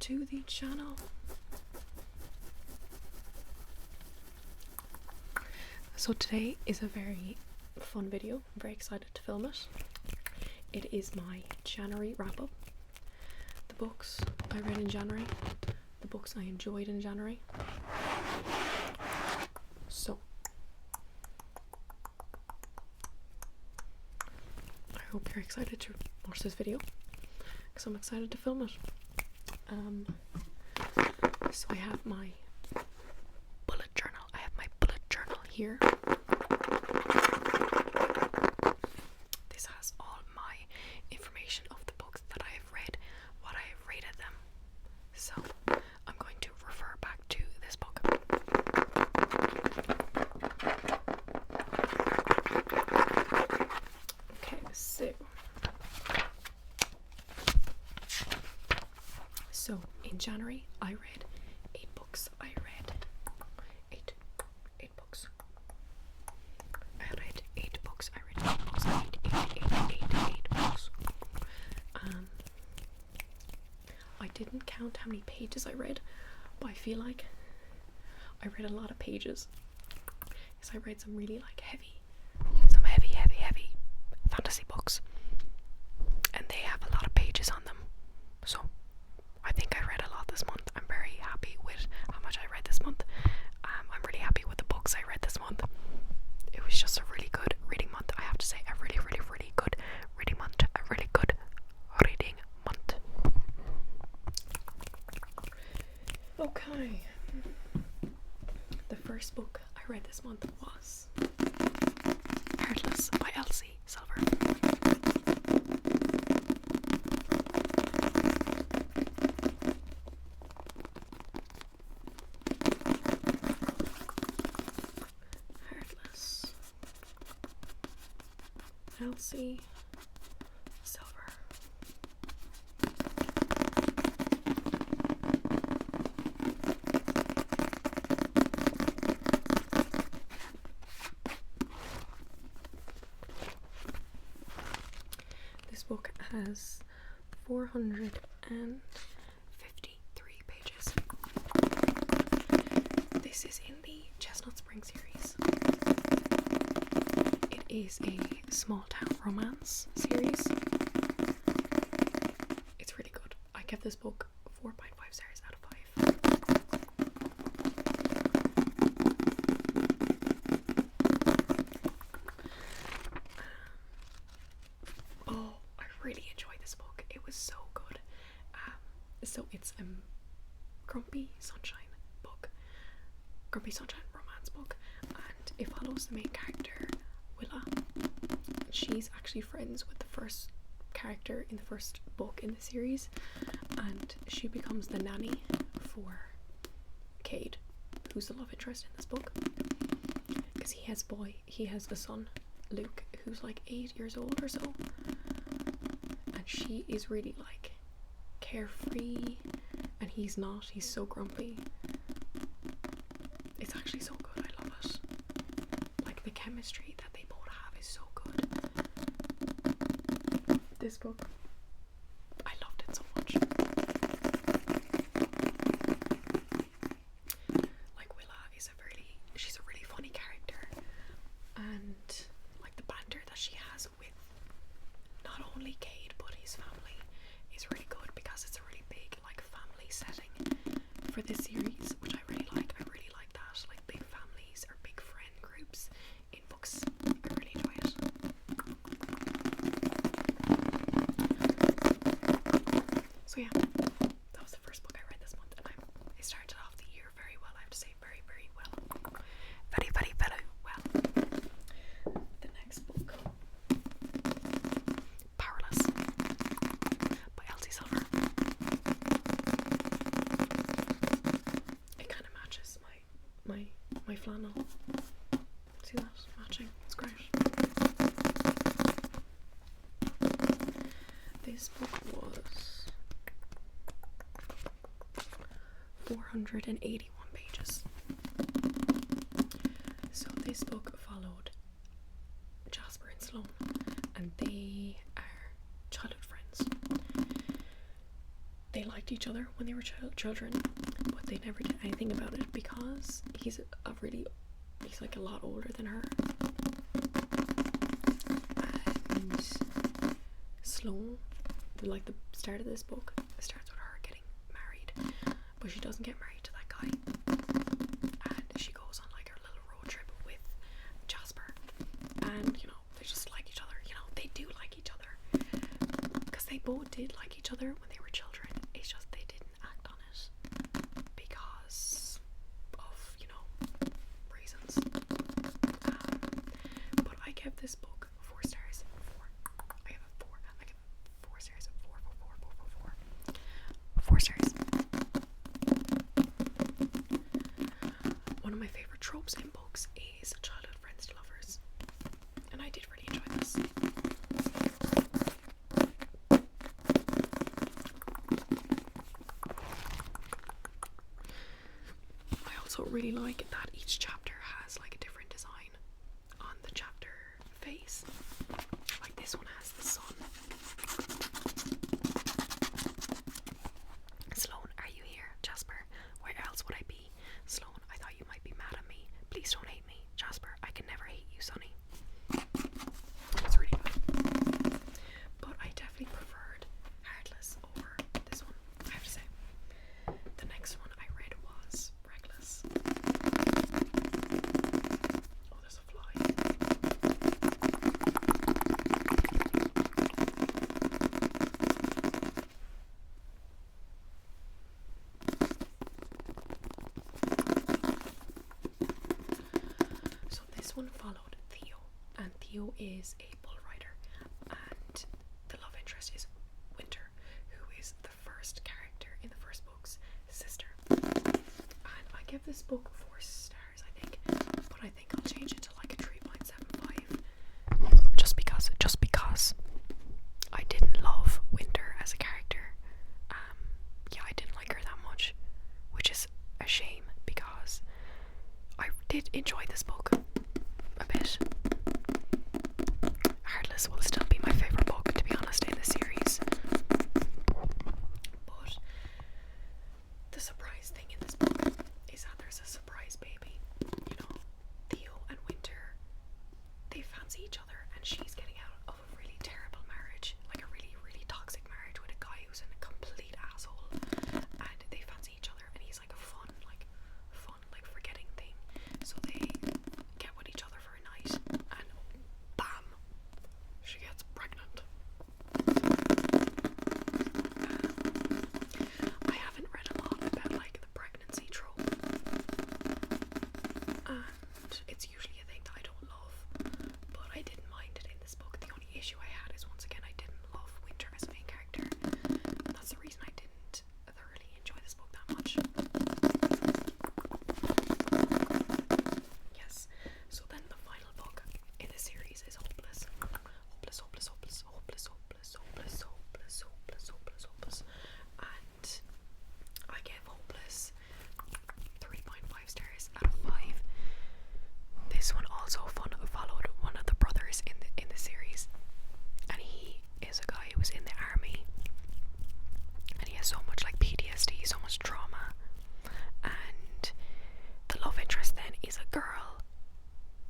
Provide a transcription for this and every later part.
to the channel. So today is a very fun video. I'm very excited to film it. It is my January wrap up. The books I read in January, the books I enjoyed in January. So I hope you're excited to watch this video because I'm excited to film it. So I have my bullet journal. I have my bullet journal here. This has all my information of the books that I have read, what I have rated them. So I'm going to refer back to this book. Okay, so in January I read 8 books. I read 8 books. I read 8 books. I read 8 books. I read 8 books. I didn't count how many pages I read, but I feel like I read a lot of pages because I read some really like heavy fantasy books, and they have a lot of pages on them. So I think I read a lot this month. I'm very happy with how much I read this month. I'm really happy with the books I read this month. It was just a really good reading month. I have to say, a really, really, really good reading month. A really good reading month. Okay. The first book I read this month was Heartless by Elsie Silver. Heartless. Elsie Silver. This book has 453 pages. This is in the Chestnut Spring series. It is a small town romance series. It's really good. I give this book 4.5 stars out of 5. I really enjoyed this book. It was so good. So it's a Grumpy Sunshine romance book, and it follows the main character, Willa. She's actually friends with the first character in the first book in the series, and she becomes the nanny for Cade, who's the love interest in this book, because he has a son, Luke, who's like 8 years old or so, and she is really like carefree and he's not. He's so grumpy. It's actually so good. I love it. Like, the chemistry that they both have is so good. This book, I loved it so much. Like, Willa is she's a really funny character, and like the banter that she has with not only Cade but his family is really good, because it's a really big like family setting for this series, which I really like. I really like that, like big families or big friend groups in books. I really enjoy it. So yeah, that was the first book I read this month, and I started off the year very well. I have to say, very, very well. Very, very, very well. The next book, Powerless by Elsie Silver. It kind of matches my flannel. See that? Matching. It's great. This book was 481 pages. So this book followed Jasper and Sloane, and they are childhood friends. they liked each other when they were children, but they never did anything about it because he's like a lot older than her. And Sloane, like the start of this book, starts with her getting married, but she doesn't get married to that guy, and she goes on like her little road trip with Jasper, and you know, they just like each other. You know, they do like each other because they both did like each other when they were children. It's just they didn't act on it because of, you know, reasons. But I give this book 4 stars. 4. I give it 4. I give it 4 stars. 4 stars. One of my favorite tropes in books is childhood friends to lovers, and I did really enjoy this. I also really like that each chapter has like a different design on the chapter face. Like this one has the sun. Sloane, are you here? Jasper, where else would I be? Sloane, I thought you might be mad at me. Please don't hate me. Jasper, I can never hate you, Sonny. It's really good. But I definitely preferred Heartless over this one, I have to say. The next one I read was Reckless. Oh, there's a fly. So this one followed Theo, and Theo is a bull rider, and the love interest is Winter, who is the first character in the first book's sister. And I give this book 4 stars, I think, but I think I'll change it to like a 3.75, just because I didn't love Winter as a character. Yeah, I didn't like her that much, which is a shame because I did enjoy this book a bit. Heartless will still be my favourite book, to be honest, in the series. But the surprise thing in this book is that there's a surprise baby. You know, Theo and Winter, they fancy each other, and she's getting out of a really terrible marriage, like a really, really toxic marriage with a guy who's a complete asshole, and they fancy each other, and he's like a fun, like forgetting thing. So they get with each other for a night, and bam, she gets pregnant. I haven't read a lot about like the pregnancy trope, and it's usually a thing that I don't love, but I didn't mind it in this book. The only issue I had is, once again, I didn't love Winter as a main character, and that's the reason I didn't thoroughly enjoy this book that much. Yes, so then the final book in the series is Hopeless. Hopeless. And I gave Hopeless 3.5 stars out of 5. This one also followed one of the brothers in the series, and he is a guy who was in the army, and he has so much like PTSD, so much trauma, and the love interest then is a girl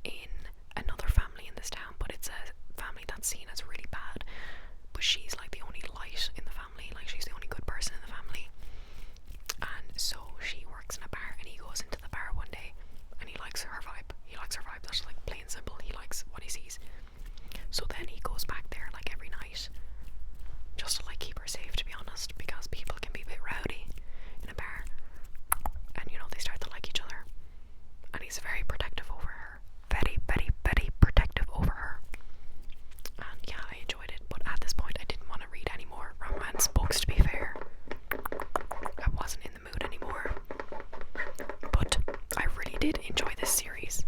in another family in this town, but it's a family that's seen as really bad, but she's like the only light in the family, like she's the only good person in the family. And so she works in a bar, and he goes into the bar one day, and he likes her vibe. That's like plain simple. He likes what he sees. So then he goes back there like every night, just to like keep her safe, to be honest, because people can be a bit rowdy in a bar, and you know, they start to like each other, and he's very protective over her, very protective over her. And yeah, I enjoyed it, but at this point I didn't want to read any more romance books, to be fair. I wasn't in the mood anymore, but I really did enjoy this series.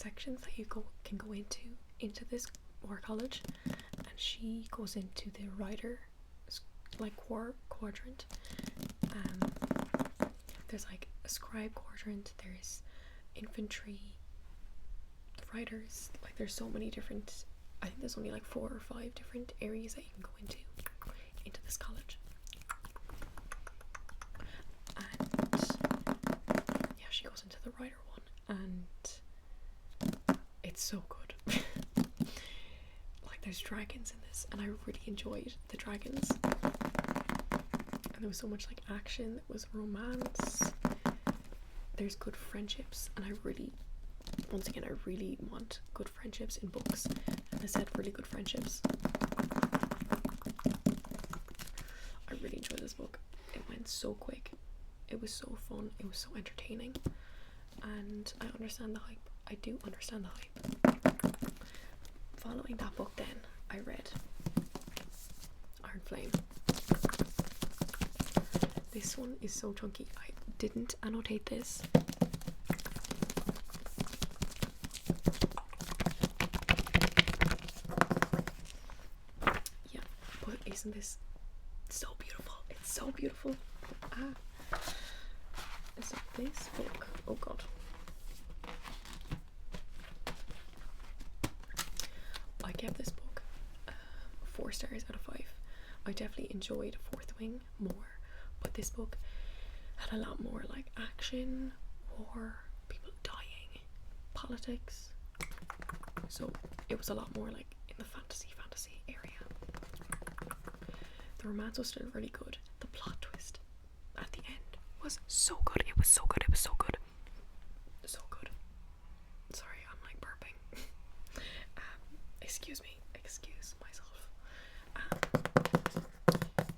sections that you can go into this war college, and she goes into the writer like quadrant. There's like a scribe quadrant, there's infantry, writers, like there's so many different, I think there's only like 4 or 5 different areas that you can go into this college. And yeah, she goes into the writer one, and it's so good. Like there's dragons in this, and I really enjoyed the dragons, and there was so much like action, there was romance, there's good friendships, and I really want good friendships in books, and I said really good friendships. I really enjoyed this book. It went so quick, it was so fun, it was so entertaining, and I understand the hype. I do understand the hype. Following that book then, I read Iron Flame. This one is so chunky. I didn't annotate this. Yeah, but isn't this so beautiful? It's so beautiful. So this book, oh god. I gave this book 4 stars out of 5. I definitely enjoyed Fourth Wing more, but this book had a lot more like action, war, people dying, politics. So it was a lot more like in the fantasy area. The romance was still really good. The plot twist at the end was so good. It was so good. It was so good. So good. Sorry, I'm like burping. Excuse me. Excuse myself.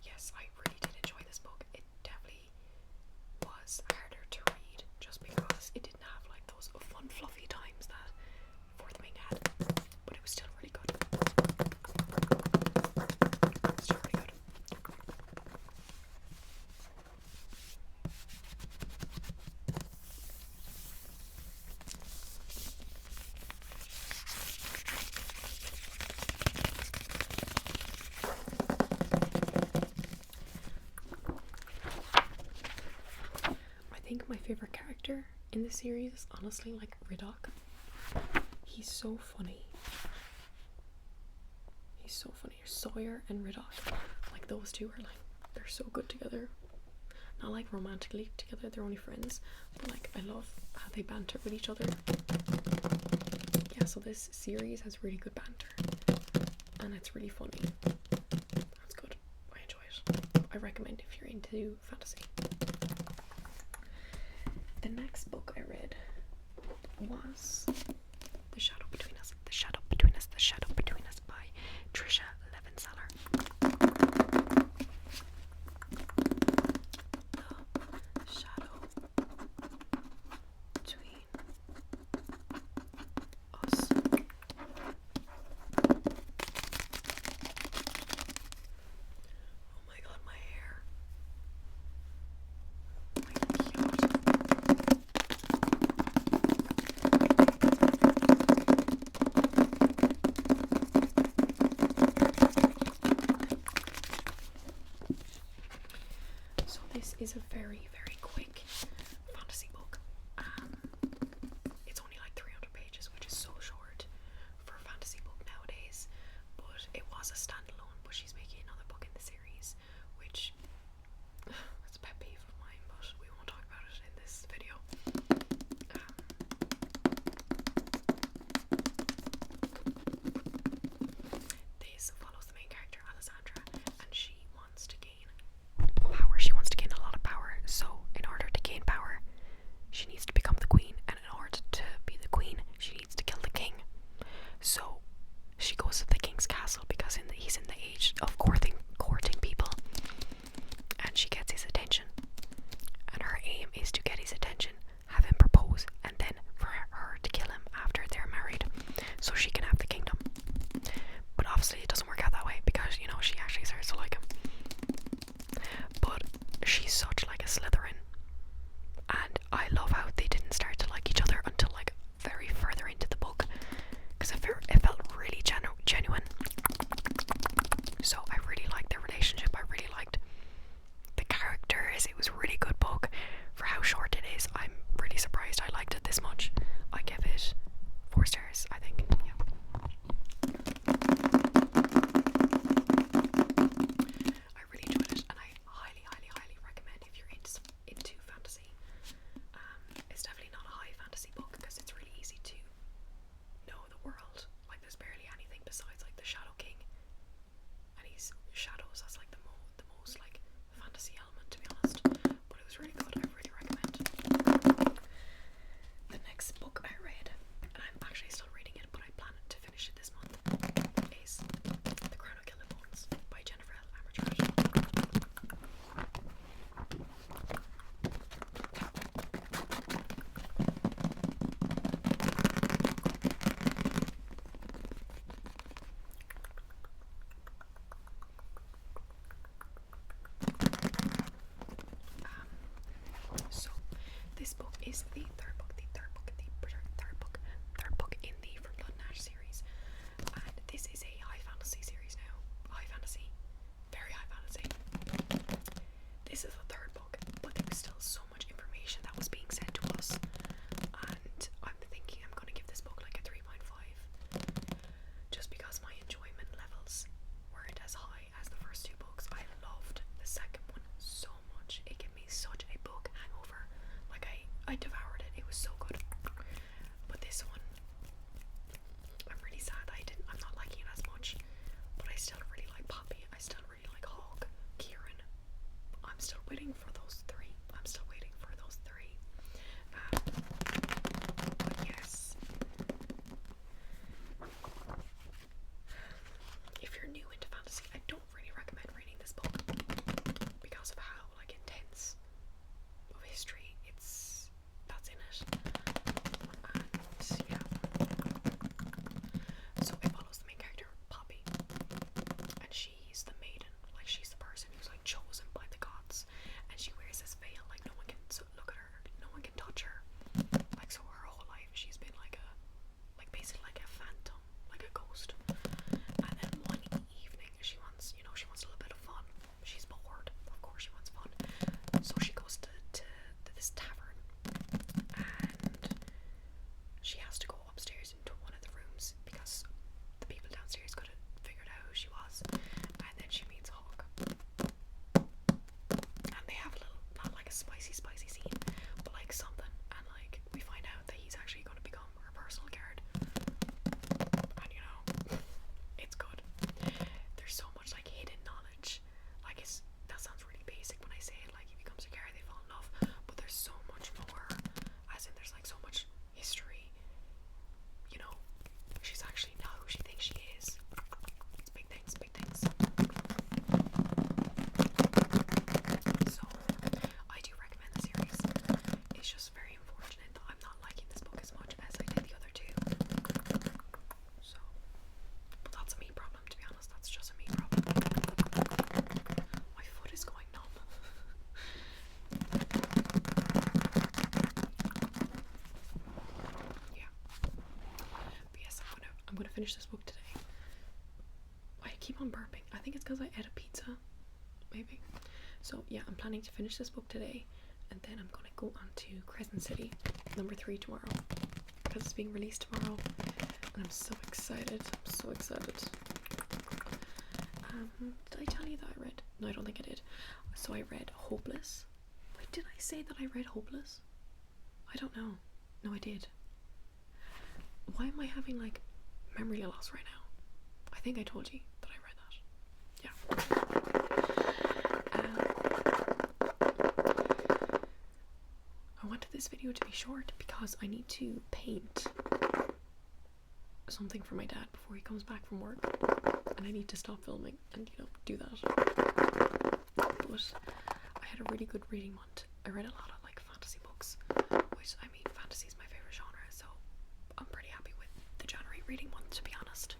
Yes, I really did enjoy this book. It definitely was harder to read just because it didn't have like those fun fluffy times that Fourth Wing had, but it was still really good. Still really good. I think my favorite character in the series is honestly like Riddock. He's so funny. He's so funny. Sawyer and Riddock, like those two are like, they're so good together. Not like romantically together, they're only friends, but like I love how they banter with each other. Yeah, so this series has really good banter, and it's really funny. That's good. I enjoy it. I recommend if you're into fantasy. The next book I read was The Shadow Between Us. The Shadow Between Us. The Shadow Between Us by Trisha Levenseller. The Shadow Between Us. Oh my god, my hair. Oh my god. So this is a very, very quick fantasy book. It's only like 300 pages, which is so short for a fantasy book nowadays. But it was a standalone, but she's making another book in the series, which it's a pet peeve of mine, but we won't talk about it in this video. This follows the main character, Alessandra, and she wants to gain power. She wants to gain a lot of power, so finish this book today. I keep on burping. I think it's because I ate a pizza, maybe. So yeah, I'm planning to finish this book today, and then I'm gonna go on to Crescent City #3 tomorrow, because it's being released tomorrow, and I'm so excited. I'm so excited. Did I tell you that I read? No, I don't think I did. So I read Hopeless. Wait, did I say that I read Hopeless? I don't know. No, I did. Why am I having like memory loss right now? I think I told you that I read that. Yeah. I wanted this video to be short because I need to paint something for my dad before he comes back from work, and I need to stop filming and, you know, do that. But I had a really good reading month. I read a lot of like fantasy books, which, I mean, fantasy is my favorite genre, so I'm pretty happy with the January reading month, to be honest.